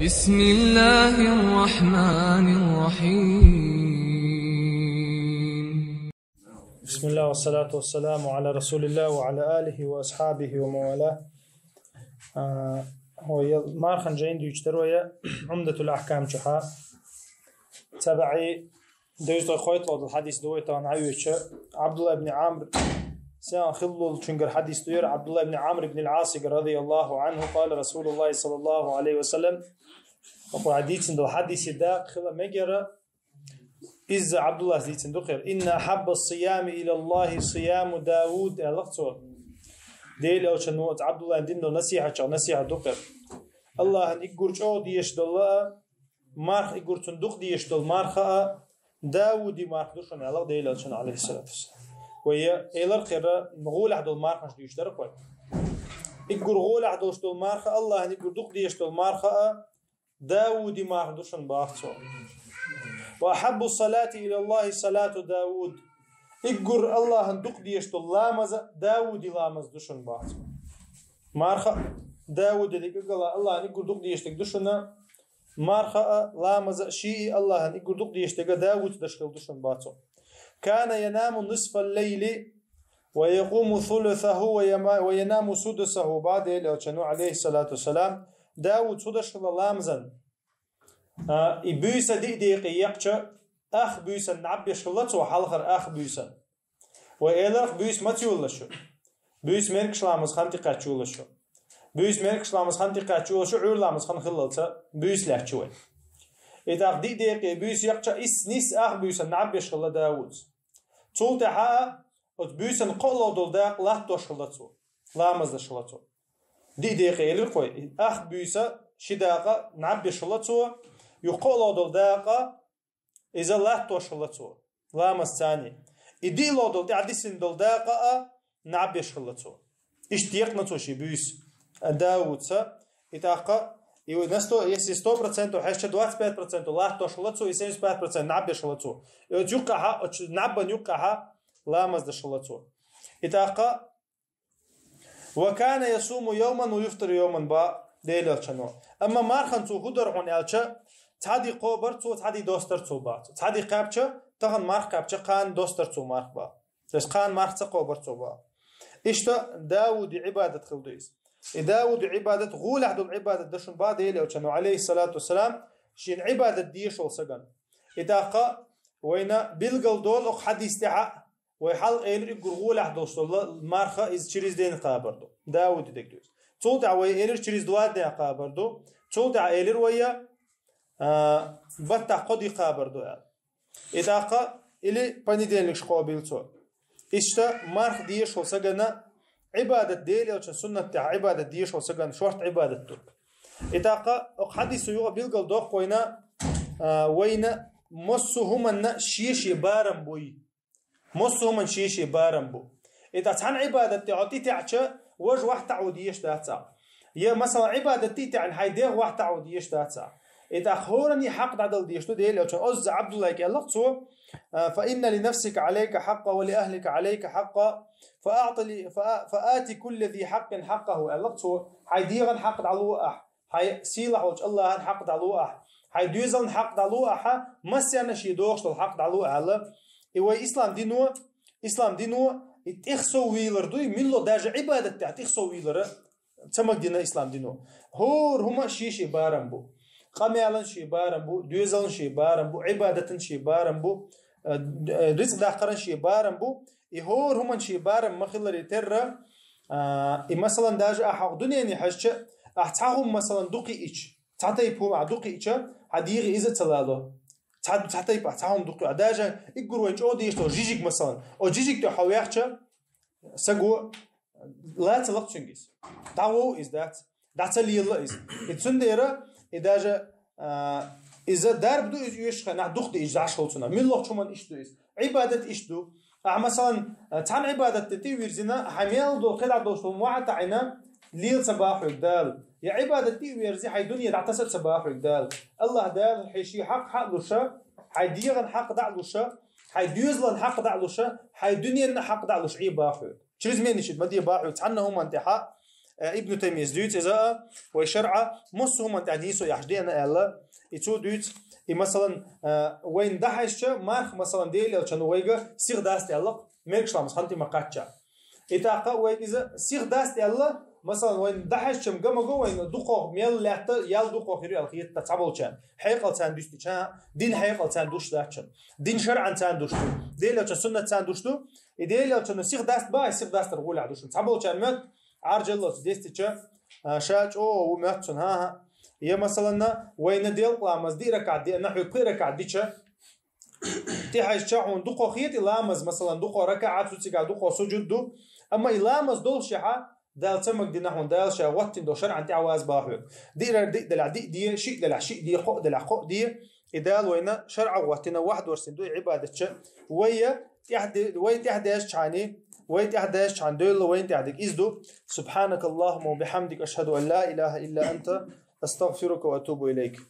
بسم الله الرحمن الرحيم. بسم الله والصلاة والسلام على رسول الله وعلى آله وأصحابه وموالاه. هو مارخن جين ديجترويا عمدة الأحكام شحا تبعي دويست خويت لود الحديث دويت عن عيوش عبد الله بن عمرو سان خلول شنقر حديث دوير عبد الله بن عمرو بن العاص رضي الله عنه قال رسول الله صلى الله عليه وسلم وقال حديث دو حديث دا خلا مجرى إز عبد الله زيتن دخير إن أحب الصيام إلى الله صيام داود ألقته ديل أو شنوت عبد الله دينه نصيحة دخير الله أن يقول شو ديش دللا مارخ يقول تندق ديش دل مارخا داود مارخ دشون الله ديل أو شن عليه الصلاة والسلام وهي إلى الخير مغول أحد المارخ ديش درقوا يقول غول أحد دل مارخ الله أن يقول دق ديش دل مارخا داود مارخ دشون باخته وأحب الصلاة إلى الله صلاة داود إقر الله هندق ديشت اللامز داود لامز دشن باخت مارخا داود الله هنقر دق ديشتك دشن مارخا لامز شيء الله هنقر دق ديشتك داود دشكل دشن باخت كان ينام نصف الليل ويقوم ثلثه وينام سدسه بعد لو كانوا عليه الصلاة والسلام داود سدش لامزا إبوسا دقيقة يقشة أخ بوسا نعبي شلت وحلخر أخ بوسا وإلخ بوس ما تيولشو بوس ميركش لامز خانتي قاتشولشو بوس ميركش لامز خانتي قاتشولشو عور لامز خان خللتا بوس لحشوي إذا دقيقة بوس يقشة نيس أخ بوسا نعبي شلت داود تولت حقا بوسا نقلو دول داق لحتو شلتو لامز شلتو دقيقة يلقوي أخ بوسا شداقة نعبي شلتو يقولوا دول داقة إذا لا توشلتو لا مستاني إدي لو دول تعديسين دول داقة نعبي شلتو إشتيق نتوشي بيس داود سا إتاقة نستو يسي 100% وحيشة 25% لا توشلتو يسي 75% نعبي شلتو يوقعها نعبا يوقعها لا مزد شلتو إتاقة وكان يصوم يوما ويفطر يوما با ديل شنو أما مارخن تو هدر هون ألشة تعدي قبر تو تعدي دوستر تو بات تعدي قابشة تغن مارخ قابشة قان دوستر تو مارخ با بس قان مارخ تقبر تو با إشتا داود عبادة خلديس داود عبادة غول أحد العبادة دشن بعد ديل شنو عليه الصلاة والسلام شين عبادة ديش والسجن إتاقة وينا بيلقل دول أخ حديث تحق ويحل إير يقول أحد وصل مارخة إز شريز دين قابردو داود دكتوس تولتع ويلر شريز دواد دين قابردو تولتع إيلر ويا بطع قدي قابردو إتاقة إلي بانيدين لكش قابلتو إشتا مارخ ديش والسجن عبادة ديل أو سنة تاع عبادة ديش والسجن شورت عبادة تو إتاقة حديث يوغا بيلقل دوق وينا مصهما شيشي بارم بوي مصهما شيشي بارم بو إذا تحن عبادة تعطي تعشى وج واحد تعوديش داتسا يا مثلا عبادة تاع هيدير واحد تعوديش داتسا إذا خورني حق عدل ديشتو ديل أو أز عبد الله كاللقصو فإن لنفسك عليك حقا ولأهلك عليك حقا فآتي كل ذي حق حقه اللقصو هيدير حق علوه هاي سيلح وج الله حق علوه هاي دوزن حق علوه مسيانا شي دوغش الحق علوه على إيوه إسلام دينو تخسو ويلر دوي ملو داج عبادة تاع تخسو ويلر تمك دينا إسلام دينو هور هما شي بارم بو قميالن شي بارم بو دوزلن شي بارم بو عبادة شي بارم بو رزق داخرن شي بارم بو هور هما شي بارم مخلر يتر مثلا داج أحق دنيا حشش أحتاهم مثلا دوقي إيش تعطي بهم عدوقي إيش هديغي إذا تلالو تعطي بحتاهم دوقي عداجا يقولوا إنش أودي يشتو جيجيك مثلا أو جيجيك تو حويحشة سقو لا تلقت شنجيس دعوه إز that's اللي الله إز إتسنديرة إداجا إذا دار بدو يشخ نعدوق دي إجزاش خلصنا من الله شو من إيش دو إز عبادة إيش دو مثلا تان عبادة تتي ويرزنا حميل دو خلع دوستو موعد عنا ليل صباح ويدال يا عبادة تي ويرزي حي دنيا تعتصد صباح ويدال الله دال حيشي حق لوشا حي ديغن حق دع لوشا حي ديوزلن حق دع لوشا حي دنيا حق دع لوش عيب باخو شريز مين يشد مدي باخو تعنهم انت حق ابن تيمية دوت إذا وشرع مصهم أنت عديسو يحجدين الله يتو دوت مثلا وين دحش مارخ مثلا ديل الشنو ويجا سيغ داست الله ميركش لامس خانتي مقاتشا إتاقا وين إذا سيغ داست الله مثلا وين دحش شم جم جو وين دقة ميل لحت يال دقة خير الخيط تتعبول شان حيقل تان دوشتي شان دين حيقل تان دوش داشن دين شرعا تان دوشتو ديل لو سنة تان دوشتو إديل لو شنو سيغ داست باي سيغ داست رغول عدوشن تعبول شان مت عرج الله تديستي شان شاج أو وماتشن ها يا مثلا وين ديل قامز دي ركعة دي نحو كل ركعة دي شان تيحش شاحون دقة خيط لامز مثلا دقة ركعة تسيقع دقة سجود دو أما لامز دول شحا دال تمك دي نحو دال شا وقت دو شرع انت عواز باحو دي دلع دي شيء دلع شيء دي خو دلع خو دي إدال وين شرع وقتنا واحد ورسن دو عبادة شا ويا وين تحداش عني وين تحداش عن دول وين تحدك إزدو سبحانك اللهم وبحمدك أشهد أن لا إله إلا أنت أستغفرك وأتوب إليك.